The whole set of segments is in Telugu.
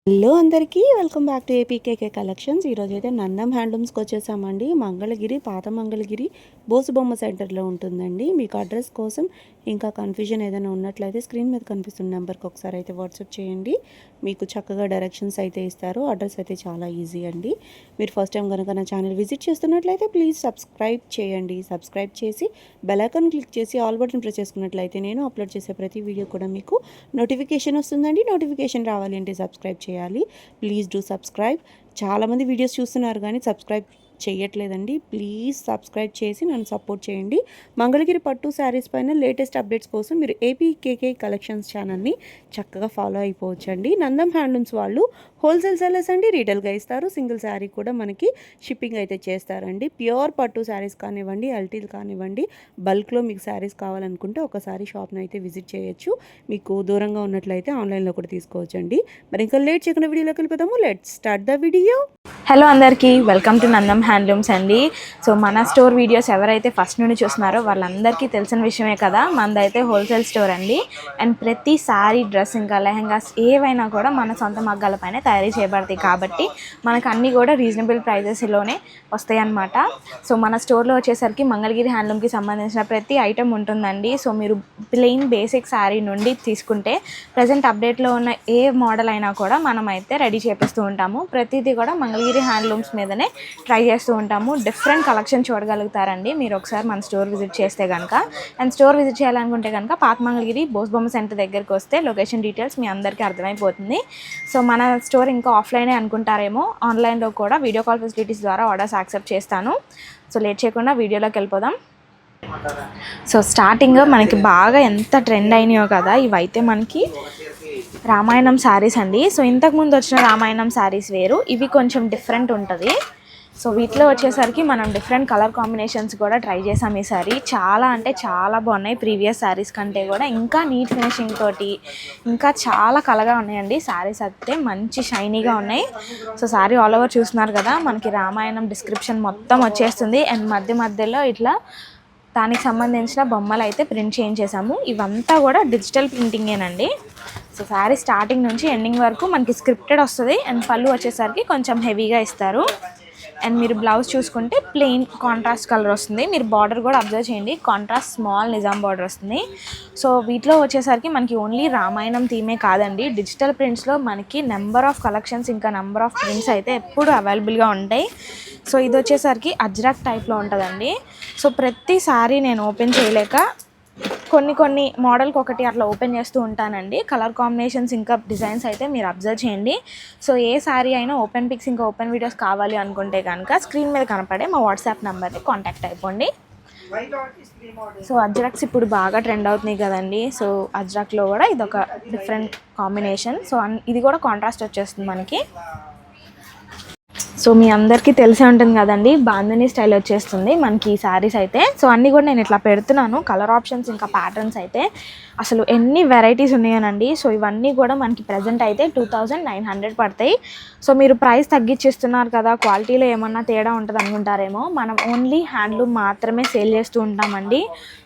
హలో అందరికీ welcome back to APKK collections. ఈరోజైతే నందం హ్యాండ్లూమ్స్కి వచ్చేసామండి. మంగళగిరి, పాత మంగళగిరి బోసుబొమ్మ సెంటర్లో ఉంటుందండి. మీకు అడ్రస్ కోసం ఇంకా కన్ఫ్యూజన్ ఏదైనా ఉన్నట్లయితే స్క్రీన్ మీద కనిపిస్తున్న నెంబర్కి ఒకసారి అయితే వాట్సాప్ చేయండి. మీకు చక్కగా డైరెక్షన్స్ అయితే ఇస్తారు. అడ్రస్ అయితే చాలా ఈజీ అండి. మీరు ఫస్ట్ టైం కనుక నా ఛానల్ విజిట్ చేస్తున్నట్లయితే ప్లీజ్ సబ్స్క్రైబ్ చేయండి. సబ్స్క్రైబ్ చేసి బెల్ ఐకాన్ క్లిక్ చేసి ఆల్ బటన్ ప్రెస్ చేసుకున్నట్లయితే నేను అప్లోడ్ చేసే ప్రతి వీడియో కూడా మీకు నోటిఫికేషన్ వస్తుందండి. నోటిఫికేషన్ రావాలి అంటే సబ్స్క్రైబ్ చేయాలి. Please do subscribe. చాలామంది వీడియోస్ చూస్తున్నారు కానీ సబ్స్క్రైబ్ చేయట్లేదండి. ప్లీజ్ సబ్స్క్రైబ్ చేసి నన్ను సపోర్ట్ చేయండి. మంగళగిరి పట్టు శారీస్ పైన లేటెస్ట్ అప్డేట్స్ కోసం మీరు ఏపీకేకే కలెక్షన్స్ ఛానల్ని చక్కగా ఫాలో అయిపోవచ్చండి. నందం హ్యాండ్లూమ్స్ వాళ్ళు హోల్సేల్ సెల్లర్స్ అండి. రీటైల్గా ఇస్తారు. సింగిల్ శారీ కూడా మనకి షిప్పింగ్ అయితే చేస్తారండి. ప్యూర్ పట్టు శారీస్ కానివ్వండి, అల్టీలు కానివ్వండి, బల్క్లో మీకు శారీస్ కావాలనుకుంటే ఒకసారి షాప్ని అయితే విజిట్ చేయొచ్చు. మీకు దూరంగా ఉన్నట్లయితే ఆన్లైన్లో కూడా తీసుకోవచ్చండి. మరి ఇంకా లేట్ చేయకుండా వీడియోలోకి వెళ్ళిపోతాము. Let's start the video. Hello అందరికీ, వెల్కమ్ టు నందం హ్యాండ్లూమ్స్ అండి. సో మన స్టోర్ వీడియోస్ ఎవరైతే ఫస్ట్ నుండి చూస్తున్నారో వాళ్ళందరికీ తెలిసిన విషయమే కదా, మనదైతే హోల్సేల్ స్టోర్ అండి. అండ్ ప్రతి శారీ, డ్రెస్, ఇంకా లెహంగాస్ ఏవైనా కూడా మన సొంత మగ్గాల పైన తయారీ చేయబడతాయి కాబట్టి మనకు అన్నీ కూడా రీజనబుల్ ప్రైజెస్లోనే వస్తాయి అన్నమాట. సో మన స్టోర్లో వచ్చేసరికి మంగళగిరి హ్యాండ్లూమ్కి సంబంధించిన ప్రతి ఐటెం ఉంటుందండి. సో మీరు ప్లెయిన్ బేసిక్ శారీ నుండి తీసుకుంటే ప్రజెంట్ అప్డేట్లో ఉన్న ఏ మోడల్ అయినా కూడా మనం అయితే రెడీ చేపిస్తూ ఉంటాము. ప్రతిదీ కూడా మంగళగిరి హ్యాండ్లూమ్స్ మీదనే ట్రై చేస్తూ ఉంటాము. డిఫరెంట్ కలెక్షన్ చూడగలుగుతారండి మీరు ఒకసారి మన స్టోర్ విజిట్ చేస్తే కనుక. అండ్ స్టోర్ విజిట్ చేయాలనుకుంటే కనుక పాత మంగళగిరి బోసుబొమ్మ సెంటర్ దగ్గరికి వస్తే లొకేషన్ డీటెయిల్స్ మీ అందరికీ అర్థమైపోతుంది. సో మన స్టోర్ ఇంకా ఆఫ్లైనే అనుకుంటారేమో, ఆన్లైన్లో కూడా వీడియో కాల్ ఫెసిలిటీస్ ద్వారా ఆర్డర్స్ యాక్సెప్ట్ చేస్తాను. సో లేట్ చేయకుండా వీడియోలోకి వెళ్ళిపోదాం. సో స్టార్టింగ్ మనకి బాగా ఎంత ట్రెండ్ అయినాయో కదా, ఇవైతే మనకి రామాయణం శారీస్ అండి. సో ఇంతకుముందు వచ్చిన రామాయణం శారీస్ వేరు, ఇవి కొంచెం డిఫరెంట్ ఉంటుంది. సో వీటిలో వచ్చేసరికి మనం డిఫరెంట్ కలర్ కాంబినేషన్స్ కూడా ట్రై చేసాం. ఈ సారీ చాలా అంటే చాలా బాగున్నాయి. ప్రీవియస్ శారీస్ కంటే కూడా ఇంకా నీట్ ఫినిషింగ్ తోటి ఇంకా చాలా కలగా ఉన్నాయండి. శారీస్ అయితే మంచి షైనీగా ఉన్నాయి. సో శారీ ఆల్ ఓవర్ చూస్తున్నారు కదా, మనకి రామాయణం డిస్క్రిప్షన్ మొత్తం వచ్చేస్తుంది. అండ్ మధ్య మధ్యలో ఇట్లా దానికి సంబంధించిన బొమ్మలు అయితే ప్రింట్ చేయించేసాము. ఇవంతా కూడా డిజిటల్ ప్రింటింగేనండి. సో శారీ స్టార్టింగ్ నుంచి ఎండింగ్ వరకు మనకి స్క్రిప్టెడ్ వస్తుంది. అండ్ పళ్ళు వచ్చేసరికి కొంచెం హెవీగా ఇస్తారు. అండ్ మీరు బ్లౌజ్ చూసుకుంటే ప్లెయిన్ కాంట్రాస్ట్ కలర్ వస్తుంది. మీరు బార్డర్ కూడా అబ్జర్వ్ చేయండి, కాంట్రాస్ట్ స్మాల్ నిజాం బార్డర్ వస్తుంది. సో వీటిలో వచ్చేసరికి మనకి ఓన్లీ రామాయణం థీమే కాదండి, డిజిటల్ ప్రింట్స్లో మనకి నెంబర్ ఆఫ్ కలెక్షన్స్ ఇంకా నెంబర్ ఆఫ్ ప్రింట్స్ అయితే ఎప్పుడు అవైలబుల్గా ఉంటాయి. సో ఇది వచ్చేసరికి అజ్రక్ టైప్లో ఉంటుందండి. సో ప్రతి సారీ నేను ఓపెన్ చేయలేక కొన్ని మోడల్కి ఒకటి అట్లా ఓపెన్ చేస్తూ ఉంటానండి. కలర్ కాంబినేషన్స్ ఇంకా డిజైన్స్ అయితే మీరు అబ్జర్వ్ చేయండి. సో ఏ శారీ అయినా ఓపెన్ పిక్స్ ఇంకా ఓపెన్ వీడియోస్ కావాలి అనుకుంటే కనుక స్క్రీన్ మీద కనపడే మా వాట్సాప్ నెంబర్ని కాంటాక్ట్ అయిపోండి. సో అజ్రక్స్ ఇప్పుడు బాగా ట్రెండ్ అవుతున్నాయి కదండి. సో అజ్రక్లో కూడా ఇదొక డిఫరెంట్ కాంబినేషన్. సో ఇది కూడా కాంట్రాస్ట్ వచ్చేస్తుంది మనకి. సో మీ అందరికీ తెలిసే ఉంటుంది కదండి, బాంధనీ స్టైల్ వచ్చేస్తుంది మనకి ఈ శారీస్ అయితే. సో అన్నీ కూడా నేను ఇట్లా పెడుతున్నాను. కలర్ ఆప్షన్స్ ఇంకా ప్యాటర్న్స్ అయితే అసలు ఎన్ని వెరైటీస్ ఉన్నాయోనండి. సో ఇవన్నీ కూడా మనకి ప్రజెంట్ అయితే 2900 పడతాయి. సో మీరు ప్రైస్ తగ్గించేస్తున్నారు కదా, క్వాలిటీలో ఏమన్నా తేడా ఉంటుంది అనుకుంటారేమో. మనం ఓన్లీ హ్యాండ్లూమ్ మాత్రమే సేల్ చేస్తూ ఉంటామండి.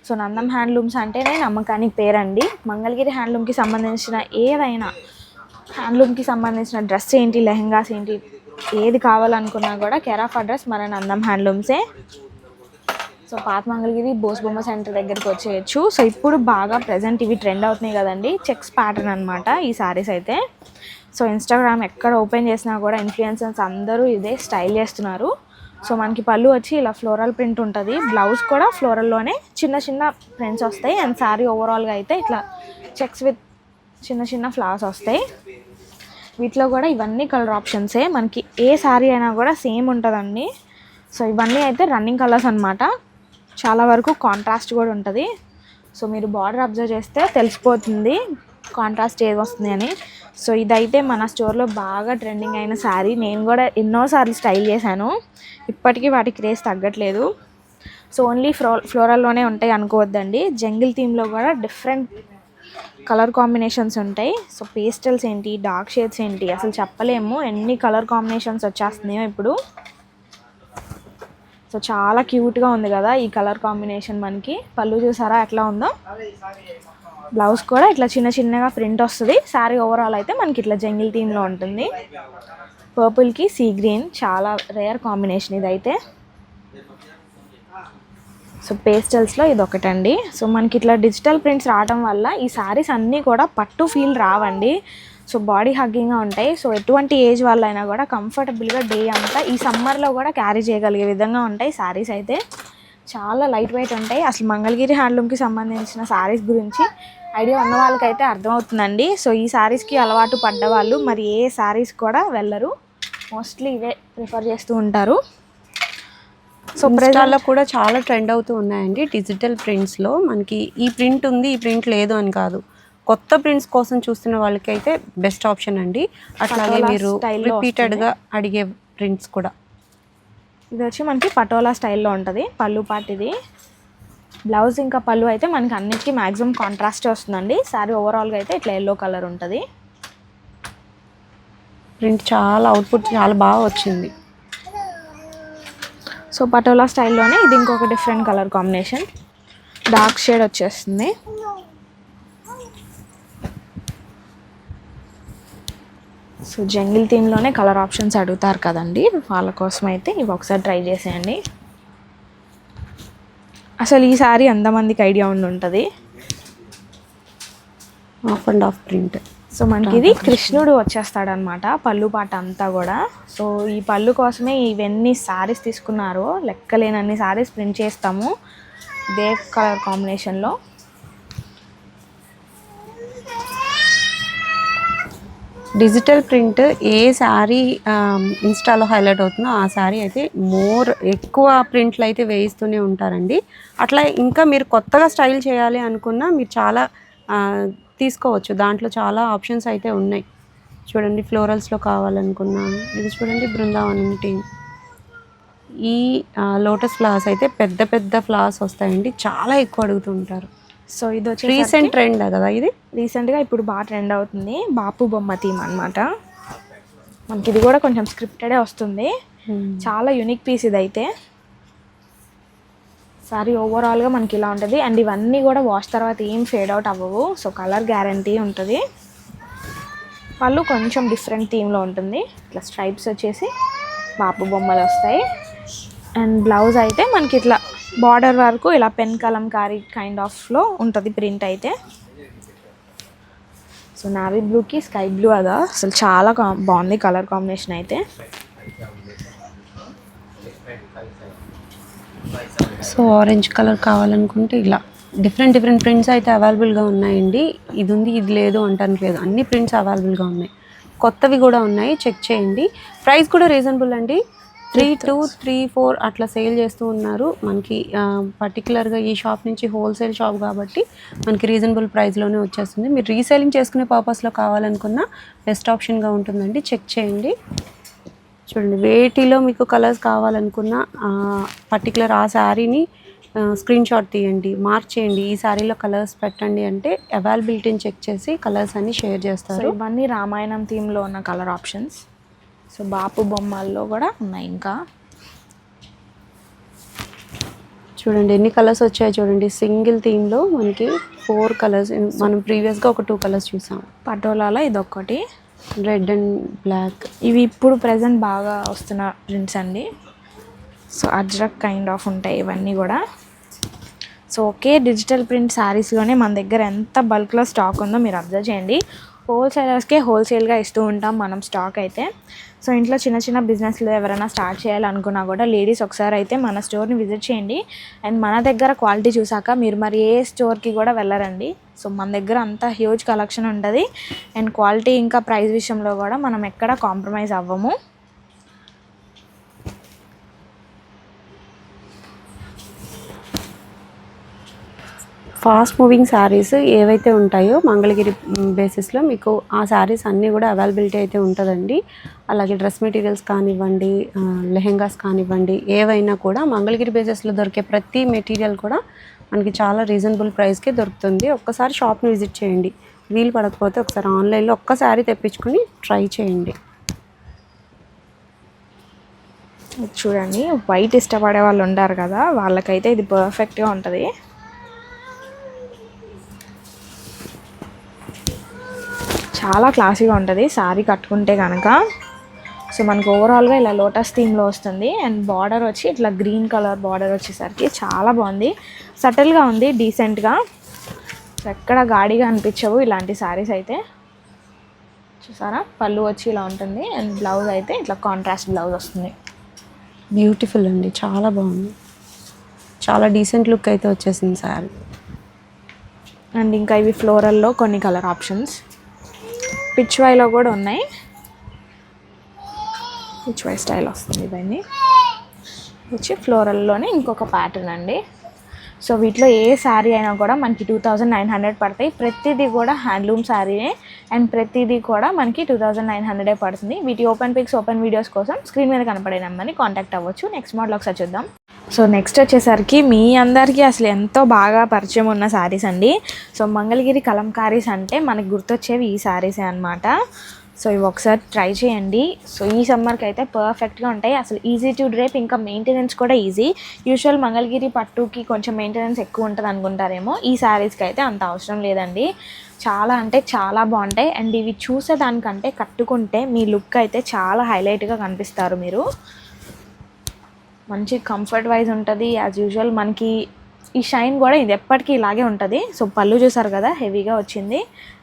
సో నందం హ్యాండ్లూమ్స్ అంటేనే నమ్మకానికి పేరండి. మంగళగిరి హ్యాండ్లూమ్కి సంబంధించిన ఏదైనా, హ్యాండ్లూమ్కి సంబంధించిన డ్రెస్ ఏంటి, లెహంగాస్ ఏంటి, ఏది కావాలనుకున్నా కూడా కేర్ ఆఫ్ అడ్రస్ మన నందం హ్యాండ్లూమ్సే. సో పాత మంగళగిరి బోసుబొమ్మ సెంటర్ దగ్గరికి వచ్చేయచ్చు. సో ఇప్పుడు బాగా ప్రజెంట్ ఇవి ట్రెండ్ అవుతున్నాయి కదండి, చెక్స్ ప్యాటర్న్ అనమాట ఈ శారీస్ అయితే. సో ఇన్స్టాగ్రామ్ ఎక్కడ ఓపెన్ చేసినా కూడా ఇన్ఫ్లుయెన్సర్స్ అందరూ ఇదే స్టైల్ చేస్తున్నారు. సో మనకి పళ్ళు వచ్చి ఇలా ఫ్లోరల్ ప్రింట్ ఉంటుంది. బ్లౌజ్ కూడా ఫ్లోరల్లోనే చిన్న చిన్న ప్రింట్స్ వస్తాయి. అండ్ శారీ ఓవరాల్గా అయితే ఇట్లా చెక్స్ విత్ చిన్న చిన్న ఫ్లవర్స్ వస్తాయి. వీటిలో కూడా ఇవన్నీ కలర్ ఆప్షన్సే, మనకి ఏ శారీ అయినా కూడా సేమ్ ఉంటుందండి. సో ఇవన్నీ అయితే రన్నింగ్ కలర్స్ అనమాట. చాలా వరకు కాంట్రాస్ట్ కూడా ఉంటుంది. సో మీరు బార్డర్ అబ్జర్వ్ చేస్తే తెలిసిపోతుంది కాంట్రాస్ట్ ఏది వస్తుంది అని. సో ఇదైతే మన స్టోర్లో బాగా ట్రెండింగ్ అయిన శారీ. నేను కూడా ఎన్నోసార్లు స్టైల్ చేశాను, ఇప్పటికీ వాటి క్రేజ్ తగ్గట్లేదు. సో ఓన్లీ ఫ్లోరల్లోనే ఉంటాయి అనుకోవద్దండి, జంగిల్ థీమ్లో కూడా డిఫరెంట్ కలర్ కాంబినేషన్స్ ఉంటాయి. సో పేస్టల్స్ ఏంటి, డార్క్ షేడ్స్ ఏంటి, అసలు చెప్పలేము ఎన్ని కలర్ కాంబినేషన్స్ వచ్చేస్తున్నాయో ఇప్పుడు. సో చాలా క్యూట్గా ఉంది కదా ఈ కలర్ కాంబినేషన్. మనకి పళ్ళు చూసారా ఎట్లా ఉందో. బ్లౌజ్ కూడా ఇట్లా చిన్న చిన్నగా ప్రింట్ వస్తుంది. శారీ ఓవరాల్ అయితే మనకి ఇట్లా జంగిల్ థీమ్లో ఉంటుంది. పర్పుల్కి సీ గ్రీన్ చాలా రేర్ కాంబినేషన్ ఇదైతే. సో పేస్టల్స్లో ఇది ఒకటండి. సో మనకి ఇట్లా డిజిటల్ ప్రింట్స్ రావడం వల్ల ఈ శారీస్ అన్నీ కూడా పట్టు ఫీల్ రావండి. సో బాడీ హగ్గింగ్గా ఉంటాయి. సో ఎటువంటి ఏజ్ వాళ్ళైనా కూడా కంఫర్టబుల్గా డే అంతా ఈ సమ్మర్లో కూడా క్యారీ చేయగలిగే విధంగా ఉంటాయి శారీస్ అయితే. చాలా లైట్ వెయిట్ ఉంటాయి. అసలు మంగళగిరి హ్యాండ్లూమ్కి సంబంధించిన శారీస్ గురించి ఐడియా ఉన్న వాళ్ళకైతే అర్థమవుతుందండి. సో ఈ శారీస్కి అలవాటు పడ్డ వాళ్ళు మరి ఏ శారీస్ కూడా వెళ్ళరు, మోస్ట్లీ ఇవే ప్రిఫర్ చేస్తూ ఉంటారు. సో ప్రెజాల్లో కూడా చాలా ట్రెండ్ అవుతూ ఉన్నాయండి డిజిటల్ ప్రింట్స్లో. మనకి ఈ ప్రింట్ ఉంది, ఈ ప్రింట్ లేదు అని కాదు, కొత్త ప్రింట్స్ కోసం చూస్తున్న వాళ్ళకైతే బెస్ట్ ఆప్షన్ అండి. అట్లాగే మీరు రిపీటెడ్గా అడిగే ప్రింట్స్ కూడా. ఇది వచ్చి మనకి పటోలా స్టైల్లో ఉంటుంది. పళ్ళు పార్ట్ ఇది. బ్లౌజ్ ఇంకా పళ్ళు అయితే మనకి అన్నిటికీ మ్యాక్సిమం కాంట్రాస్ట్ వస్తుందండి. శారీ ఓవరాల్గా అయితే ఇట్లా ఎల్లో కలర్ ఉంటుంది. ప్రింట్ చాలా అవుట్పుట్ చాలా బాగా వచ్చింది. సో పటోలా స్టైల్లోనే ఇది ఇంకొక different colour combination, dark shade వచ్చేస్తుంది. సో జంగిల్ థీమ్లోనే కలర్ ఆప్షన్స్ అడుగుతారు కదండి, వాళ్ళ కోసం అయితే ఇవి ఒకసారి ట్రై చేసేయండి. అసలు ఈ సారీ ఎంతమందికి ఐడియా ఉండి ఉంటుంది. Half and half print. So మనకి ఇది కృష్ణుడు వచ్చేస్తాడనమాట పళ్ళు పాట అంతా కూడా. సో ఈ పళ్ళు కోసమే ఇవన్నీ శారీస్ తీసుకున్నారో లెక్కలేనన్ని శారీస్ ప్రింట్ చేస్తాము ఇదే కలర్ కాంబినేషన్లో. డిజిటల్ ప్రింట్ ఏ శారీ ఇన్స్టాలో హైలైట్ అవుతుందో ఆ శారీ అయితే ఎక్కువ ప్రింట్లు అయితే వేయిస్తూనే ఉంటారండి. అట్లా ఇంకా మీరు కొత్తగా స్టైల్ చేయాలి అనుకున్నా మీరు చాలా తీసుకోవచ్చు. దాంట్లో చాలా ఆప్షన్స్ అయితే ఉన్నాయి. చూడండి, ఫ్లోరల్స్లో కావాలనుకున్నా ఇది చూడండి, బృందావనం టీమ్. ఈ లోటస్ ఫ్లవర్స్ అయితే పెద్ద పెద్ద ఫ్లవర్స్ వస్తాయండి, చాలా ఎక్కువ అడుగుతుంటారు. సో ఇది వచ్చి రీసెంట్ ట్రెండ్ కదా, ఇది రీసెంట్గా ఇప్పుడు బాగా ట్రెండ్ అవుతుంది. బాపు బొమ్మ థీమ్ అనమాట. మనకి ఇది కూడా కొంచెం స్క్రిప్టెడే వస్తుంది. చాలా యూనిక్ పీస్ ఇదైతే. సారీ ఓవరాల్గా మనకి ఇలా ఉంటుంది. అండ్ ఇవన్నీ కూడా వాష్ తర్వాత ఏం ఫేడ్ అవుట్ అవ్వవు. సో కలర్ గ్యారంటీ ఉంటుంది. వాళ్ళు కొంచెం డిఫరెంట్ థీమ్లో ఉంటుంది. ఇట్లా స్ట్రైప్స్ వచ్చేసి బాపు బొమ్మలు వస్తాయి. అండ్ బ్లౌజ్ అయితే మనకి ఇట్లా బార్డర్ వరకు ఇలా పెన్ కలంకారీ కైండ్ ఆఫ్లో ఉంటుంది ప్రింట్ అయితే. సో నావీ బ్లూకి స్కై బ్లూ అదా అసలు చాలా బాగుంది కలర్ కాంబినేషన్ అయితే. సో ఆరెంజ్ కలర్ కావాలనుకుంటే ఇలా డిఫరెంట్ డిఫరెంట్ ప్రింట్స్ అయితే అవైలబుల్గా ఉన్నాయండి. ఇది ఉంది ఇది లేదు అంటానికి లేదు, అన్ని ప్రింట్స్ అవైలబుల్గా ఉన్నాయి. కొత్తవి కూడా ఉన్నాయి, చెక్ చేయండి. ప్రైస్ కూడా రీజనబుల్ అండి. 3,200, 3,400 అట్లా సేల్ చేస్తూ ఉన్నారు. మనకి పర్టికులర్గా ఈ షాప్ నుంచి హోల్సేల్ షాప్ కాబట్టి మనకి రీజనబుల్ ప్రైస్లోనే వచ్చేస్తుంది. మీరు రీసేలింగ్ చేసుకునే పర్పస్లో కావాలనుకున్న బెస్ట్ ఆప్షన్గా ఉంటుందండి. చెక్ చేయండి. చూడండి, వేటిలో మీకు కలర్స్ కావాలనుకున్న పర్టికులర్ ఆ శారీని స్క్రీన్ షాట్ తీయండి, మార్క్ చేయండి, ఈ శారీలో కలర్స్ పెట్టండి అంటే అవైలబిలిటీని చెక్ చేసి కలర్స్ అన్ని షేర్ చేస్తారు. ఇవన్నీ రామాయణం థీమ్లో ఉన్న కలర్ ఆప్షన్స్. సో బాపు బొమ్మల్లో కూడా ఉన్నాయి. ఇంకా చూడండి ఎన్ని కలర్స్ వచ్చాయో చూడండి. సింగిల్ థీమ్లో మనకి 4 కలర్స్. మనం ప్రీవియస్గా ఒక 2 కలర్స్ చూసాం. పటోలాలో ఇదొక్కటి, రెడ్ అండ్ బ్లాక్. ఇవి ఇప్పుడు ప్రజెంట్ బాగా వస్తున్న ప్రింట్స్ అండి. సో అజ్రక్ కైండ్ ఆఫ్ ఉంటాయి ఇవన్నీ కూడా. సో ఒకే డిజిటల్ ప్రింట్ శారీస్లోనే మన దగ్గర ఎంత బల్క్లో స్టాక్ ఉందో మీరు అబ్జర్వ్ చేయండి. హోల్సేలర్స్కే హోల్సేల్గా ఇస్తూ ఉంటాం మనం స్టాక్ అయితే. సో ఇంట్లో చిన్న చిన్న బిజినెస్లు ఎవరైనా స్టార్ట్ చేయాలనుకున్నా కూడా లేడీస్ ఒకసారి అయితే మన స్టోర్ని విజిట్ చేయండి. అండ్ మన దగ్గర క్వాలిటీ చూసాక మీరు మరి ఏ స్టోర్కి కూడా వెళ్ళరండి. సో మన దగ్గర అంత హ్యూజ్ కలెక్షన్ ఉంటుంది. అండ్ క్వాలిటీ ఇంకా ప్రైస్ విషయంలో కూడా మనం ఎక్కడ కాంప్రమైజ్ అవ్వము. ఫాస్ట్ మూవింగ్ శారీస్ ఏవైతే ఉంటాయో మంగళగిరి బేసిస్లో మీకు ఆ శారీస్ అన్నీ కూడా అవైలబిలిటీ అయితే ఉంటుందండి. అలాగే డ్రెస్ మెటీరియల్స్ కానివ్వండి, లెహెంగాస్ కానివ్వండి, ఏవైనా కూడా మంగళగిరి బేసిస్లో దొరికే ప్రతి మెటీరియల్ కూడా మనకి చాలా రీజనబుల్ ప్రైస్కే దొరుకుతుంది. ఒక్కసారి షాప్ని విజిట్ చేయండి. వీలు పడకపోతే ఒకసారి ఆన్లైన్లో ఒక్క శారీ తెప్పించుకొని ట్రై చేయండి. చూడండి, వైట్ ఇష్టపడే వాళ్ళు ఉంటారు కదా, వాళ్ళకైతే ఇది పర్ఫెక్ట్గా ఉంటుంది. చాలా క్లాసీగా ఉంటుంది శారీ కట్టుకుంటే కనుక. సో మనకు ఓవరాల్గా ఇలా లోటస్ థీమ్లో వస్తుంది అండ్ బార్డర్ వచ్చి ఇట్లా గ్రీన్ కలర్ బార్డర్ వచ్చేసరికి చాలా బాగుంది, సటిల్గా ఉంది, డీసెంట్గా. ఎక్కడ గాడిగా అనిపించవు ఇలాంటి శారీస్ అయితే. చూసారా, పళ్ళు వచ్చి ఇలా ఉంటుంది అండ్ బ్లౌజ్ అయితే ఇట్లా కాంట్రాస్ట్ బ్లౌజ్ వస్తుంది. బ్యూటిఫుల్ అండి, చాలా బాగుంది, చాలా డీసెంట్ లుక్ అయితే వచ్చేసింది శారీ. అండ్ ఇంకా ఇవి ఫ్లోరల్లో కొన్ని కలర్ ఆప్షన్స్, పిచ్వాయ్లో కూడా ఉన్నాయి. పిచ్వాయ్ స్టైల్ వస్తుంది, దాన్ని వచ్చి ఫ్లోరల్లోనే ఇంకొక ప్యాటర్న్ అండి. సో వీటిలో ఏ శారీ అయినా కూడా మనకి 2900 పడతాయి. ప్రతిదీ కూడా హ్యాండ్లూమ్ శారీనే అండ్ ప్రతిదీ కూడా మనకి 2900 పడుతుంది. వీటి ఓపెన్ పిక్స్, ఓపెన్ వీడియోస్ కోసం స్క్రీన్ మీద కనపడే నెంబర్ని కాంటాక్ట్ అవ్వచ్చు. నెక్స్ట్ మోడల్ ఒకసారి చూద్దాం. సో నెక్స్ట్ వచ్చేసరికి మీ అందరికీ అసలు ఎంతో బాగా పరిచయం ఉన్న శారీస్ అండి. సో మంగళగిరి కలంకారీస్ అంటే మనకి గుర్తొచ్చేవి ఈ శారీసే అనమాట. సో ఇవి ఒకసారి ట్రై చేయండి. సో ఈ సమ్మర్కి అయితే పర్ఫెక్ట్గా ఉంటాయి. అసలు ఈజీ టు డ్రేప్, ఇంకా మెయింటెనెన్స్ కూడా ఈజీ. యూజువల్ మంగళగిరి పట్టుకి కొంచెం మెయింటెనెన్స్ ఎక్కువ ఉంటుంది అనుకుంటారేమో, ఈ శారీస్కి అయితే అంత అవసరం లేదండి. చాలా అంటే చాలా బాగుంటాయి అండ్ ఇవి చూసేదానికంటే కట్టుకుంటే మీ లుక్ అయితే చాలా హైలైట్గా కనిపిస్తారు మీరు. మంచి కంఫర్ట్ వైజ్ ఉంటుంది యాజ్ యూజువల్. మనకి ఈ షైన్ కూడా ఇది ఎప్పటికీ ఇలాగే ఉంటుంది. సో పళ్ళు చూసారు కదా, హెవీగా వచ్చింది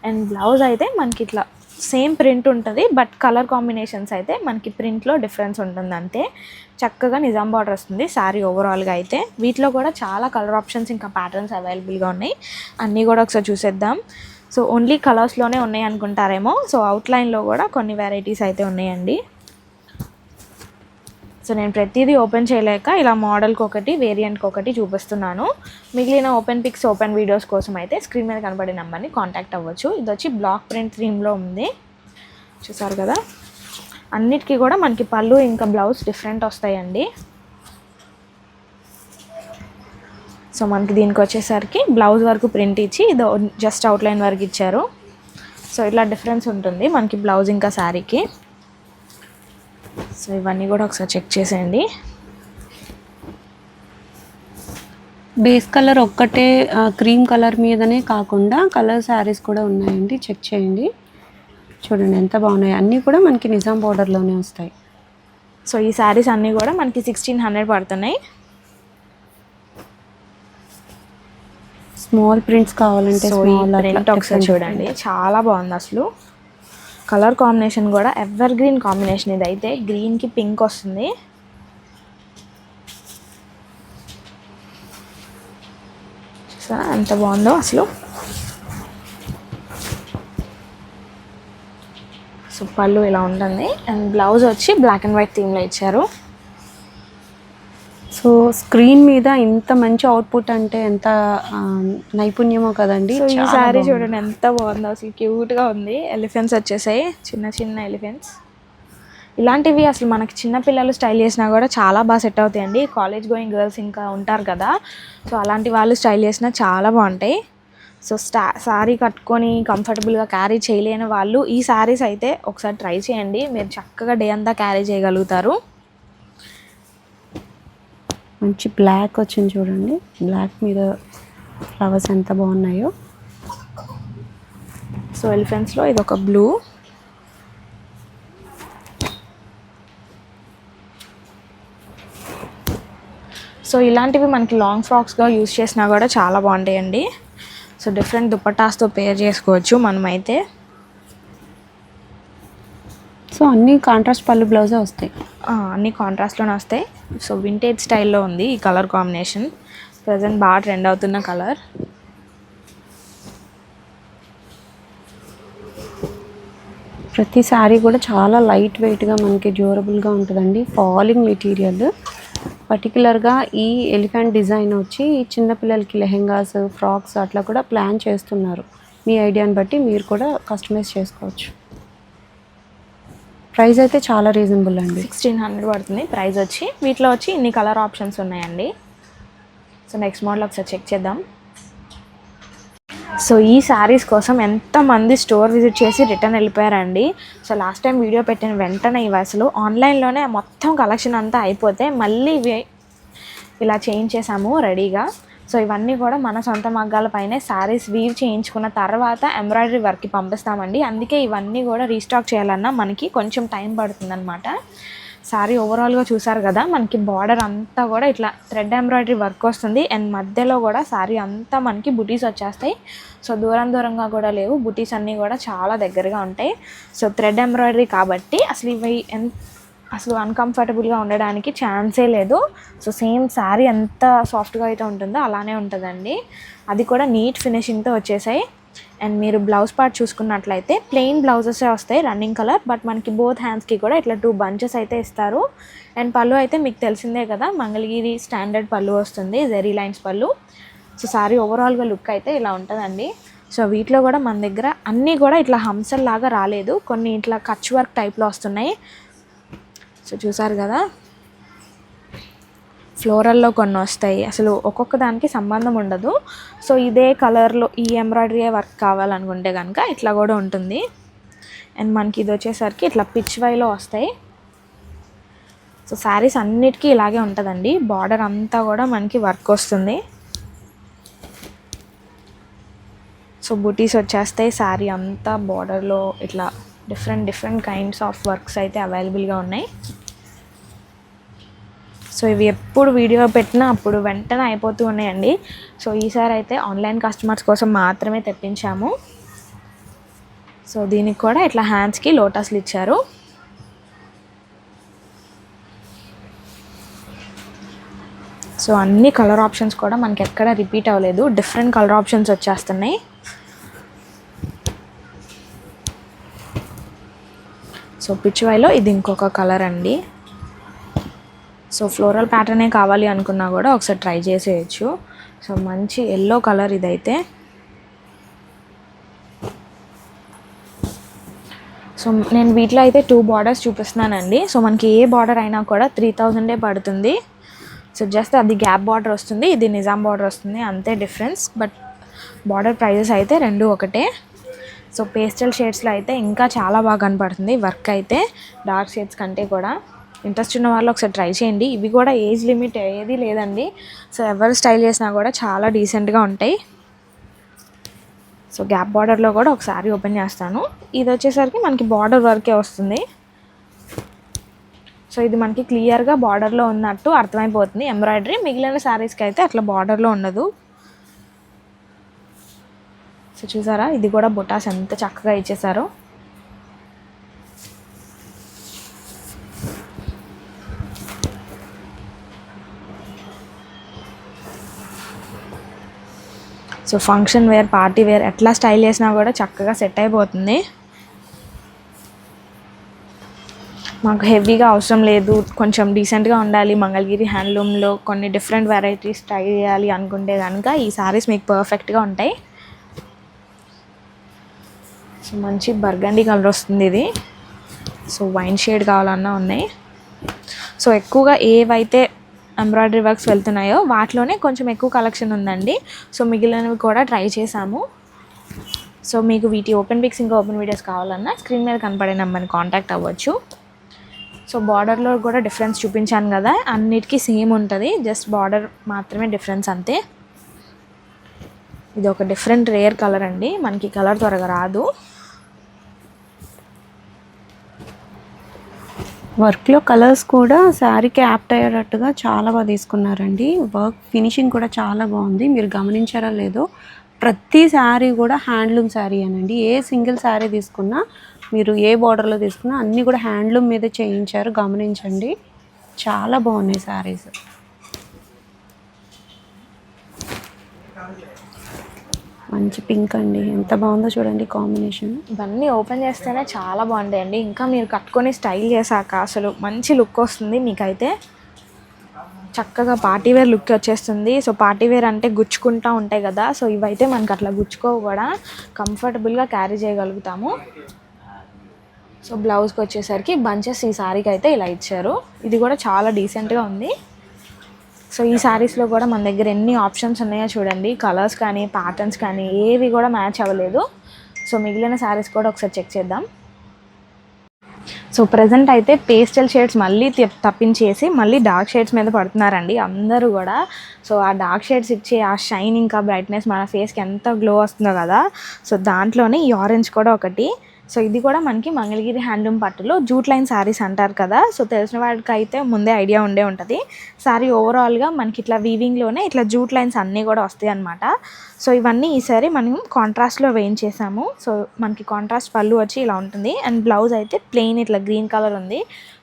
అండ్ బ్లౌజ్ అయితే మనకి ఇట్లా సేమ్ ప్రింట్ ఉంటుంది, బట్ కలర్ కాంబినేషన్స్ అయితే మనకి ప్రింట్లో డిఫరెన్స్ ఉంటుంది అంతే. చక్కగా నిజాం బార్డర్ వస్తుంది శారీ ఓవరాల్గా అయితే. వీటిలో కూడా చాలా కలర్ ఆప్షన్స్ ఇంకా ప్యాటర్న్స్ అవైలబుల్గా ఉన్నాయి. అన్నీ కూడా ఒకసారి చూసేద్దాం. సో ఓన్లీ కలర్స్లోనే ఉన్నాయి అనుకుంటారేమో, సో అవుట్లైన్లో కూడా కొన్ని వెరైటీస్ అయితే ఉన్నాయండి. సో నేను ప్రతిదీ ఓపెన్ చేయలేక ఇలా మోడల్కి ఒకటి, వేరియంట్కి ఒకటి చూపిస్తున్నాను. మిగిలిన ఓపెన్ పిక్స్, ఓపెన్ వీడియోస్ కోసం అయితే స్క్రీన్ మీద కనబడే నెంబర్ని కాంటాక్ట్ అవ్వచ్చు. ఇది వచ్చి బ్లాక్ ప్రింట్ థీమ్లో ఉంది, చూసారు కదా. అన్నిటికీ కూడా మనకి పళ్ళు ఇంకా బ్లౌజ్ డిఫరెంట్ వస్తాయండి. సో మనకి దీనికి వచ్చేసరికి బ్లౌజ్ వరకు ప్రింట్ ఇచ్చి ఇది జస్ట్ అవుట్లైన్ వరకు ఇచ్చారు. సో ఇట్లా డిఫరెన్స్ ఉంటుంది మనకి బ్లౌజ్ ఇంకా శారీకి. సో ఇవన్నీ కూడా ఒకసారి చెక్ చేసేయండి. బేస్ కలర్ ఒక్కటే క్రీమ్ కలర్ మీదనే కాకుండా కలర్ శారీస్ కూడా ఉన్నాయండి, చెక్ చేయండి. చూడండి ఎంత బాగున్నాయి, అన్నీ కూడా మనకి నిజాం బార్డర్లోనే వస్తాయి. సో ఈ శారీస్ అన్నీ కూడా మనకి 1600 పడుతున్నాయి. స్మాల్ ప్రింట్స్ కావాలంటే ప్రింట్ ఒకసారి చూడండి, చాలా బాగుంది అసలు. కలర్ కాంబినేషన్ కూడా ఎవర్ గ్రీన్ కాంబినేషన్. ఇది అయితే గ్రీన్కి పింక్ వస్తుంది. చూసారా ఎంత బాగుందో అసలు. సో పళ్ళు ఇలా ఉంటుంది అండ్ బ్లౌజ్ వచ్చి బ్లాక్ అండ్ వైట్ థీమ్లో ఇచ్చారు. సో స్క్రీన్ మీద ఇంత మంచి అవుట్పుట్ అంటే ఎంత నైపుణ్యమో కదండి. సో ఈ శారీ చూడండి ఎంత బాగుందో అసలు, క్యూట్గా ఉంది. ఎలిఫెంట్స్ వచ్చేసాయి, చిన్న చిన్న ఎలిఫెంట్స్. ఇలాంటివి అసలు మనకి చిన్నపిల్లలు స్టైల్ చేసినా కూడా చాలా బాగా సెట్ అవుతాయండి. కాలేజ్ గోయింగ్ గర్ల్స్ ఇంకా ఉంటారు కదా, సో అలాంటి వాళ్ళు స్టైల్ చేసినా చాలా బాగుంటాయి. సో శారీ కట్టుకొని కంఫర్టబుల్గా క్యారీ చేయలేని వాళ్ళు ఈ శారీస్ అయితే ఒకసారి ట్రై చేయండి. మీరు చక్కగా డే అంతా క్యారీ చేయగలుగుతారు. మంచి బ్లాక్ వచ్చింది చూడండి, బ్లాక్ మీద ఫ్లవర్స్ ఎంత బాగున్నాయో. సో ఎలిఫెంట్స్లో ఇది ఒక బ్లూ. సో ఇలాంటివి మనకి లాంగ్ ఫ్రాక్స్గా యూజ్ చేసినా కూడా చాలా బాగుంటాయండి. సో డిఫరెంట్ దుపట్టాస్తో పేర్ చేసుకోవచ్చు మనమైతే. సో అన్నీ కాంట్రాస్ట్ పళ్ళు బ్లౌజే వస్తాయి, అన్నీ కాంట్రాస్ట్లోనే వస్తాయి. సో వింటేజ్ స్టైల్లో ఉంది ఈ కలర్ కాంబినేషన్, ప్రజెంట్ బాగా ట్రెండ్ అవుతున్న కలర్. ప్రతి శారీ కూడా చాలా లైట్ వెయిట్గా మనకి డ్యూరబుల్గా ఉంటుందండి. Falling material. పర్టికులర్గా ఈ ఎలిఫెంట్ డిజైన్ వచ్చి చిన్నపిల్లలకి లెహెంగాస్, ఫ్రాక్స్ అట్లా కూడా ప్లాన్ చేస్తున్నారు. మీ ఐడియాని బట్టి మీరు కూడా కస్టమైజ్ చేసుకోవచ్చు. ప్రైస్ అయితే చాలా రీజనబుల్ అండి, 1600 పడుతుంది ప్రైస్ వచ్చి. వీటిలో వచ్చి ఇన్ని కలర్ ఆప్షన్స్ ఉన్నాయండి. సో నెక్స్ట్ మోడల్ ఒకసారి చెక్ చేద్దాం. సో ఈ శారీస్ కోసం ఎంతమంది స్టోర్ విజిట్ చేసి రిటర్న్ వెళ్ళిపోయారండి. సో లాస్ట్ టైం వీడియో పెట్టిన వెంటనే ఇవి అసలు ఆన్లైన్లోనే మొత్తం కలెక్షన్ అంతా అయిపోతే మళ్ళీ ఇవి ఇలా చేంజ్ చేసాము రెడీగా. సో ఇవన్నీ కూడా మన సొంత మగ్గాలపైనే శారీస్ వీవ్ చేయించుకున్న తర్వాత ఎంబ్రాయిడరీ వర్క్కి పంపిస్తామండి. అందుకే ఇవన్నీ కూడా రీస్టాక్ చేయాలన్నా మనకి కొంచెం టైం పడుతుందన్నమాట. శారీ ఓవరాల్గా చూసారు కదా, మనకి బార్డర్ అంతా కూడా ఇట్లా థ్రెడ్ ఎంబ్రాయిడరీ వర్క్ వస్తుంది. అండ్ మధ్యలో కూడా శారీ అంతా మనకి బుటీస్ వచ్చేస్తాయి. సో దూరంగా కూడా లేవు, బుటీస్ అన్నీ కూడా చాలా దగ్గరగా ఉంటాయి. సో థ్రెడ్ ఎంబ్రాయిడరీ కాబట్టి అసలు ఇవి అసలు అన్కంఫర్టబుల్గా ఉండడానికి ఛాన్సే లేదు. సో సేమ్ శారీ ఎంత సాఫ్ట్గా అయితే ఉంటుందో అలానే ఉంటుందండి. అది కూడా నీట్ ఫినిషింగ్తో వచ్చేసాయి. అండ్ మీరు బ్లౌజ్ పార్ట్ చూసుకున్నట్లయితే ప్లెయిన్ బ్లౌజెసే వస్తాయి రన్నింగ్ కలర్, బట్ మనకి బోత్ హ్యాండ్స్కి కూడా ఇట్లా 2 బంచెస్ అయితే ఇస్తారు. అండ్ పళ్ళు అయితే మీకు తెలిసిందే కదా, మంగళగిరి స్టాండర్డ్ పళ్ళు వస్తుంది, జెరీ లైన్స్ పళ్ళు. సో శారీ ఓవరాల్గా లుక్ అయితే ఇలా ఉంటుందండి. సో వీటిలో కూడా మన దగ్గర అన్నీ కూడా ఇట్లా హంసల్లాగా రాలేదు, కొన్ని ఇట్లా కచ్ వర్క్ టైప్లో వస్తున్నాయి. సో చూసారు కదా, ఫ్లోరల్లో కొన్ని వస్తాయి, అసలు ఒక్కొక్క దానికి సంబంధం ఉండదు. సో ఇదే కలర్లో ఈ ఎంబ్రాయిడరీ వర్క్ కావాలనుకుంటే కనుక ఇట్లా కూడా ఉంటుంది. అండ్ మనకి ఇది వచ్చేసరికి ఇట్లా పిచ్ వైలో వస్తాయి. సో శారీస్ అన్నిటికీ ఇలాగే ఉంటుందండి, బార్డర్ అంతా కూడా మనకి వర్క్ వస్తుంది. సో బుటీస్ వచ్చేస్తాయి, శారీ అంతా బార్డర్లో ఇట్లా డిఫరెంట్ కైండ్స్ ఆఫ్ వర్క్స్ అయితే అవైలబుల్గా ఉన్నాయి. సో ఇవి ఎప్పుడు వీడియో పెట్టినా అప్పుడు వెంటనే అయిపోతూ ఉన్నాయండి. సో ఈసారి అయితే ఆన్లైన్ కస్టమర్స్ కోసం మాత్రమే తెప్పించాము. సో దీనికి కూడా ఇట్లా హ్యాండ్స్కి లోటస్లు ఇచ్చారు. సో అన్ని కలర్ ఆప్షన్స్ కూడా మనకి ఎక్కడ రిపీట్ అవ్వలేదు, డిఫరెంట్ కలర్ ఆప్షన్స్ వచ్చేస్తున్నాయి. సో పిచ్ వైలో ఇది ఇంకొక కలర్ అండి. సో ఫ్లోరల్ ప్యాటర్నే కావాలి అనుకున్నా కూడా ఒకసారి ట్రై చేసేయచ్చు. సో మంచి ఎల్లో కలర్ ఇదైతే. సో నేను వీటిలో అయితే 2 బార్డర్స్ చూపిస్తున్నానండి. సో మనకి ఏ బార్డర్ అయినా కూడా 3000 పడుతుంది. సో జస్ట్ అది గ్యాప్ బార్డర్ వస్తుంది, ఇది నిజాం బార్డర్ వస్తుంది, అంతే డిఫరెన్స్. బట్ బార్డర్ ప్రైజెస్ అయితే 2 ఒకటే. సో పేస్టల్ షేడ్స్లో అయితే ఇంకా చాలా బాగా కనపడుతుంది వర్క్ అయితే, డార్క్ షేడ్స్ కంటే కూడా. ఇంట్రెస్ట్ ఉన్న వాళ్ళు ఒకసారి ట్రై చేయండి. ఇవి కూడా ఏజ్ లిమిట్ ఏది లేదండి. సో ఎవరు స్టైల్ చేసినా కూడా చాలా డీసెంట్గా ఉంటాయి. సో గ్యాప్ బార్డర్లో కూడా ఒకసారి ఓపెన్ చేస్తాను. ఇది వచ్చేసరికి మనకి బార్డర్ వర్కే వస్తుంది. సో ఇది మనకి క్లియర్గా బార్డర్లో ఉన్నట్టు అర్థమైపోతుంది ఎంబ్రాయిడరీ. మిగిలిన శారీస్కి అయితే అట్లా బార్డర్లో ఉండదు. సో చూసారా, ఇది కూడా బుటాస్ ఎంత చక్కగా ఇచ్చేసారో. So function wear, party wear ఎట్లా స్టైల్ చేసినా కూడా చక్కగా సెట్ అయిపోతుంది. మాకు హెవీగా అవసరం లేదు, కొంచెం డీసెంట్గా ఉండాలి, మంగళగిరి హ్యాండ్లూమ్లో కొన్ని డిఫరెంట్ వెరైటీస్ ట్రై చేయాలి అనుకుంటే కనుక ఈ శారీస్ మీకు పర్ఫెక్ట్గా ఉంటాయి. సో మంచి బర్గండీ కలర్ వస్తుంది ఇది. సో వైన్ షేడ్ కావాలన్నా ఉన్నాయి. సో ఎక్కువగా ఏవైతే ఎంబ్రాయిడరీ వర్క్స్ వెళ్తున్నాయో వాటిలోనే కొంచెం ఎక్కువ కలెక్షన్ ఉందండి. సో మిగిలినవి కూడా ట్రై చేసాము. సో మీకు వీటి ఓపెన్ పిక్స్ ఇంకా ఓపెన్ వీడియోస్ కావాలన్నా స్క్రీన్ మీద కనపడే నెంబర్ని కాంటాక్ట్ అవ్వచ్చు. సో బార్డర్లో కూడా డిఫరెన్స్ చూపించాను కదా, అన్నిటికీ సేమ్ ఉంటుంది, జస్ట్ బార్డర్ మాత్రమే డిఫరెన్స్ అంతే. ఇది ఒక డిఫరెంట్ రేర్ కలర్ అండి, మనకి కలర్ త్వరగా రాదు. వర్క్లో కలర్స్ కూడా శారీకి యాప్ట్ అయ్యేటట్టుగా చాలా బాగా తీసుకున్నారండి. వర్క్ ఫినిషింగ్ కూడా చాలా బాగుంది. మీరు గమనించారో లేదో, ప్రతి శారీ కూడా హ్యాండ్లూమ్ శారీ అనండి. ఏ సింగిల్ శారీ తీసుకున్నా, మీరు ఏ బార్డర్లో తీసుకున్నా అన్నీ కూడా హ్యాండ్లూమ్ మీద చేయించారు, గమనించండి. చాలా బాగున్నాయి శారీస్. మంచి పింక్ అండి, ఎంత బాగుందో చూడండి కాంబినేషన్. ఇవన్నీ ఓపెన్ చేస్తేనే చాలా బాగుంటాయండి. ఇంకా మీరు కట్టుకొని స్టైల్ చేశాక అసలు మంచి లుక్ వస్తుంది మీకైతే. చక్కగా పార్టీవేర్ లుక్ వచ్చేస్తుంది. సో పార్టీవేర్ అంటే గుచ్చుకుంటూ ఉంటాయి కదా, సో ఇవైతే మనకు అట్లా గుచ్చుకోవు కూడా, కంఫర్టబుల్గా క్యారీ చేయగలుగుతాము. సో బ్లౌజ్కి వచ్చేసరికి బంచెస్ ఈ శారీకి అయితే ఇలా ఇచ్చారు. ఇది కూడా చాలా డీసెంట్గా ఉంది. సో ఈ శారీస్లో కూడా మన దగ్గర ఎన్ని ఆప్షన్స్ ఉన్నాయో చూడండి, కలర్స్ కానీ ప్యాటర్న్స్ కానీ ఏవి కూడా మ్యాచ్ అవ్వలేదు. సో మిగిలిన శారీస్ కూడా ఒకసారి చెక్ చేద్దాం. సో ప్రజెంట్ అయితే పేస్టల్ షేడ్స్ మళ్ళీ తప్పించేసి మళ్ళీ డార్క్ షేడ్స్ మీద పడుతున్నారండి అందరూ కూడా. సో ఆ డార్క్ షేడ్స్ ఇచ్చే ఆ షైన్ ఇంకా బ్రైట్నెస్ మన ఫేస్కి ఎంత గ్లో వస్తుందో కదా. సో దాంట్లోనే ఈ ఆరెంజ్ కూడా ఒకటి. సో ఇది కూడా మనకి మంగళగిరి హ్యాండ్లూమ్ పట్టులో జూట్ లైన్ శారీస్ అంటారు కదా. సో తెలిసిన వాడికి అయితే ముందే ఐడియా ఉండే ఉంటుంది. శారీ ఓవరాల్గా మనకి ఇట్లా వీవింగ్లోనే ఇట్లా జూట్ లైన్స్ అన్నీ కూడా వస్తాయి అన్నమాట. సో ఇవన్నీ ఈసారి మనం కాంట్రాస్ట్లో వేయించేసాము. సో మనకి కాంట్రాస్ట్ పళ్ళు వచ్చి ఇలా ఉంటుంది అండ్ బ్లౌజ్ అయితే ప్లెయిన్ ఇట్లా గ్రీన్ కలర్ ఉంది.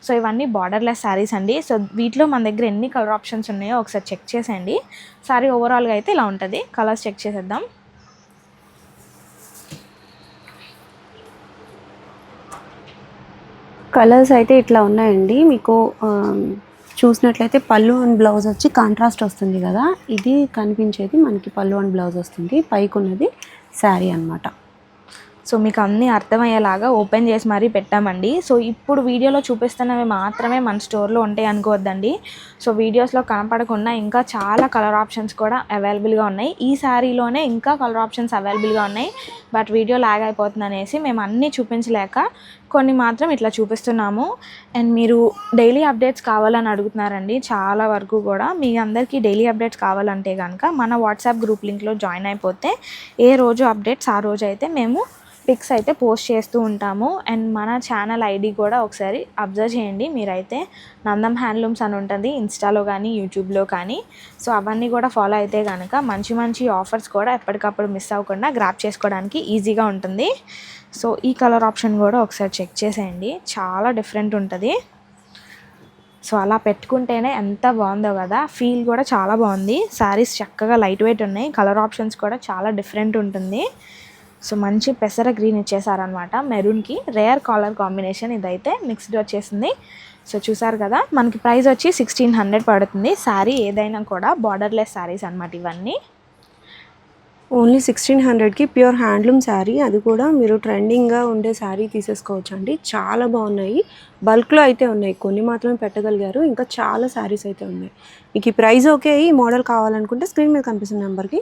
సో ఇవన్నీ బార్డర్లెస్ శారీస్ అండి. సో వీటిలో మన దగ్గర ఎన్ని కలర్ ఆప్షన్స్ ఉన్నాయో ఒకసారి చెక్ చేసేయండి. శారీ ఓవరాల్గా అయితే ఇలా ఉంటుంది. కలర్స్ చెక్ చేసేద్దాం. కలర్స్ అయితే ఇట్లా ఉన్నాయండి. మీకు చూసినట్లయితే పళ్ళు అండ్ బ్లౌజ్ వచ్చి కాంట్రాస్ట్ వస్తుంది కదా. ఇది కనిపించేది మనకి పళ్ళు అండ్ బ్లౌజ్ వస్తుంది. పైకి ఉన్నది శారీ అన్నమాట. సో మీకు అన్నీ అర్థమయ్యేలాగా ఓపెన్ చేసి మరీ పెట్టామండి. సో ఇప్పుడు వీడియోలో చూపిస్తున్నవి మాత్రమే మన స్టోర్లో ఉంటాయి అనుకోవద్దండి. సో వీడియోస్లో కనపడకుండా ఇంకా చాలా కలర్ ఆప్షన్స్ కూడా అవైలబుల్గా ఉన్నాయి. ఈ శారీలోనే ఇంకా కలర్ ఆప్షన్స్ అవైలబుల్గా ఉన్నాయి. బట్ వీడియో లాగ్ అయిపోతుంది అనేసి మేము అన్నీ చూపించలేక కొన్ని మాత్రం ఇట్లా చూపిస్తున్నాము. అండ్ మీరు డైలీ అప్డేట్స్ కావాలని అడుగుతున్నారండి చాలా వరకు కూడా. మీ అందరికీ డైలీ అప్డేట్స్ కావాలంటే కనుక మన వాట్సాప్ గ్రూప్ లింక్లో జాయిన్ అయిపోతే ఏ రోజు అప్డేట్స్ ఆ రోజు అయితే మేము పిక్స్ అయితే పోస్ట్ చేస్తూ ఉంటాము. అండ్ మన ఛానల్ ఐడి కూడా ఒకసారి అబ్జర్వ్ చేయండి మీరైతే. నందం హ్యాండ్లూమ్స్ అని ఉంటుంది ఇన్స్టాలో కానీ యూట్యూబ్లో కానీ. సో అవన్నీ కూడా ఫాలో అయితే కనుక మంచి మంచి ఆఫర్స్ కూడా ఎప్పటికప్పుడు మిస్ అవ్వకుండా గ్రాప్ చేసుకోవడానికి ఈజీగా ఉంటుంది. సో ఈ కలర్ ఆప్షన్ కూడా ఒకసారి చెక్ చేసేయండి. చాలా డిఫరెంట్ ఉంటుంది. సో అలా పెట్టుకుంటేనే ఎంత బాగుందో కదా. ఫీల్ కూడా చాలా బాగుంది. శారీస్ చక్కగా లైట్ వెయిట్ ఉన్నాయి. కలర్ ఆప్షన్స్ కూడా చాలా డిఫరెంట్ ఉంటుంది. సో మంచి పెసర గ్రీన్ ఇచ్చేసారనమాట. మెరూన్కి రేర్ కలర్ కాంబినేషన్ ఇదైతే మిక్స్డ్ వచ్చేసింది. సో చూసారు కదా మనకి ప్రైస్ వచ్చి 1600 పడుతుంది. శారీ ఏదైనా కూడా బార్డర్లెస్ శారీస్ అనమాట ఇవన్నీ. ఓన్లీ 1600కి ప్యూర్ హ్యాండ్లూమ్ శారీ. అది కూడా మీరు ట్రెండింగ్గా ఉండే శారీ తీసేసుకోవచ్చు అండి. చాలా బాగున్నాయి. బల్క్లో అయితే ఉన్నాయి. కొన్ని మాత్రమే పెట్టగలిగారు. ఇంకా చాలా శారీస్ అయితే ఉన్నాయి. మీకు ఈ ప్రైస్ ఓకే ఈ మోడల్ కావాలనుకుంటే స్క్రీన్ మీద కనిపిస్తున్న నెంబర్కి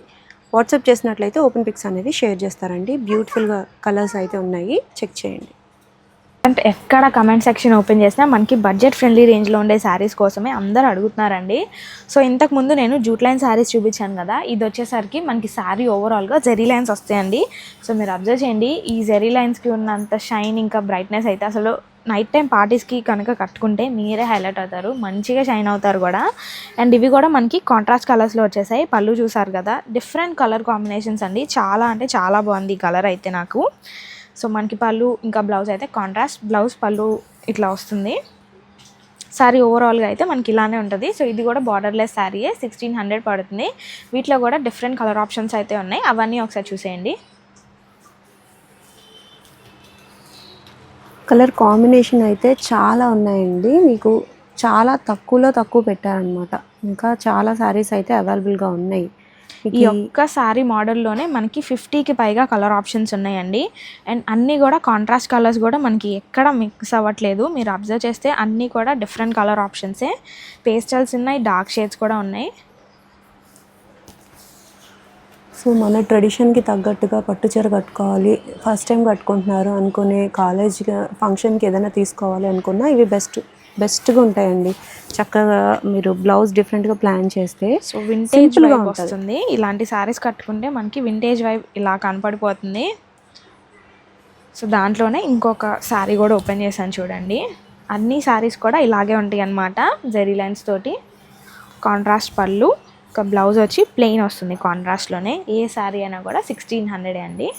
వాట్సాప్ చేసినట్లయితే ఓపెన్ పిక్స్ అనేది షేర్ చేస్తారండి. బ్యూటిఫుల్గా కలర్స్ అయితే ఉన్నాయి. చెక్ చేయండి. అంటే ఎక్కడ కమెంట్ సెక్షన్ ఓపెన్ చేసినా మనకి బడ్జెట్ ఫ్రెండ్లీ రేంజ్లో ఉండే శారీస్ కోసమే అందరూ అడుగుతున్నారండి. సో ఇంతకుముందు నేను జూట్ లైన్ శారీస్ చూపించాను కదా. ఇది వచ్చేసరికి మనకి శారీ ఓవరాల్గా జెరీ లైన్స్ వస్తాయండి. సో మీరు అబ్జర్వ్ చేయండి. ఈ జెరీ లైన్స్కి ఉన్నంత షైన్ ఇంకా బ్రైట్నెస్ అయితే అసలు నైట్ టైం పార్టీస్కి కనుక కట్టుకుంటే మీరే హైలైట్ అవుతారు. మంచిగా షైన్ అవుతారు కూడా. అండ్ ఇవి కూడా మనకి కాంట్రాస్ట్ కలర్స్లో వచ్చేసాయి. పళ్ళు చూసారు కదా డిఫరెంట్ కలర్ కాంబినేషన్స్ అండి. చాలా అంటే చాలా బాగుంది ఈ కలర్ అయితే నాకు. సో మనకి పళ్ళు ఇంకా బ్లౌజ్ అయితే కాంట్రాస్ట్ బ్లౌజ్ పళ్ళు ఇట్లా వస్తుంది. శారీ ఓవరాల్గా అయితే మనకి ఇలానే ఉంటుంది. సో ఇది కూడా బార్డర్లెస్ శారీయే. 1600 పడుతుంది. వీటిలో కూడా డిఫరెంట్ కలర్ ఆప్షన్స్ అయితే ఉన్నాయి. అవన్నీ ఒకసారి చూసేయండి. కలర్ కాంబినేషన్ అయితే చాలా ఉన్నాయండి. మీకు చాలా తక్కువ పెట్టారనమాట. ఇంకా చాలా శారీస్ అయితే అవైలబుల్గా ఉన్నాయి. ఈ ఒక్క శారీ మోడల్లోనే మనకి 50కి పైగా కలర్ ఆప్షన్స్ ఉన్నాయండి. అండ్ అన్నీ కూడా కాంట్రాస్ట్ కలర్స్ కూడా మనకి ఎక్కడ మిక్స్ అవ్వట్లేదు. మీరు అబ్జర్వ్ చేస్తే అన్నీ కూడా డిఫరెంట్ కలర్ ఆప్షన్సే. పేస్టల్స్ ఉన్నాయి, డార్క్ షేడ్స్ కూడా ఉన్నాయి. సో మన ట్రెడిషన్కి తగ్గట్టుగా పట్టు చీర కట్టుకోవాలి, ఫస్ట్ టైం కట్టుకుంటున్నారు అనుకునే కాలేజ్ ఫంక్షన్కి ఏదైనా తీసుకోవాలి అనుకున్నా ఇవి బెస్ట్గా ఉంటాయండి. చక్కగా మీరు బ్లౌజ్ డిఫరెంట్గా ప్లాన్ చేస్తే సో వింటేజ్ వైబ్ వస్తుంది. ఇలాంటి శారీస్ కట్టుకుంటే మనకి వింటేజ్ వైబ్ ఇలా కనపడిపోతుంది. సో దాంట్లోనే ఇంకొక శారీ కూడా ఓపెన్ చేశాను చూడండి. అన్ని శారీస్ కూడా ఇలాగే ఉంటాయి అన్నమాట. జెరీ లైన్స్ తోటి కాంట్రాస్ట్ పళ్ళు, ఒక బ్లౌజ్ వచ్చి ప్లెయిన్ వస్తుంది కాంట్రాస్ట్లోనే. ఏ శారీ అయినా కూడా 1600 అండి.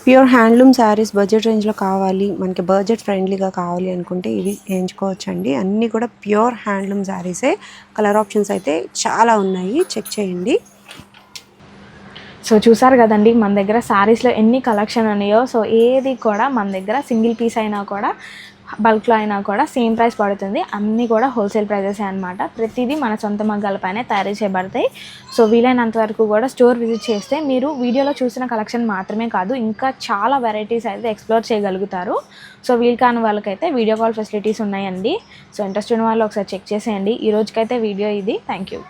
ప్యూర్ హ్యాండ్లూమ్ శారీస్ బడ్జెట్ రేంజ్లో కావాలి, మనకి బడ్జెట్ ఫ్రెండ్లీగా కావాలి అనుకుంటే ఇవి ఎంచుకోవచ్చండి. అన్నీ కూడా ప్యూర్ హ్యాండ్లూమ్ శారీసే. కలర్ ఆప్షన్స్ అయితే చాలా ఉన్నాయి. చెక్ చేయండి. సో చూసారు కదండి మన దగ్గర శారీస్లో ఎన్ని కలెక్షన్ ఉన్నాయో. సో ఏది కూడా మన దగ్గర సింగిల్ పీస్ అయినా కూడా బల్క్లో అయినా కూడా సేమ్ ప్రైస్ పడుతుంది. అన్నీ కూడా హోల్సేల్ ప్రైజెస్ అనమాట. ప్రతిదీ మన సొంత మగ్గాలపైనే తయారు చేయబడతాయి. సో వీలైనంత వరకు కూడా స్టోర్ విజిట్ చేస్తే మీరు వీడియోలో చూసిన కలెక్షన్ మాత్రమే కాదు ఇంకా చాలా వెరైటీస్ అయితే ఎక్స్ప్లోర్ చేయగలుగుతారు. సో వీలు కాని వాళ్ళకైతే వీడియో కాల్ ఫెసిలిటీస్ ఉన్నాయండి. సో ఇంట్రెస్ట్ ఉన్న వాళ్ళు ఒకసారి చెక్ చేసేయండి. ఈ రోజుకైతే వీడియో ఇది. Thank you.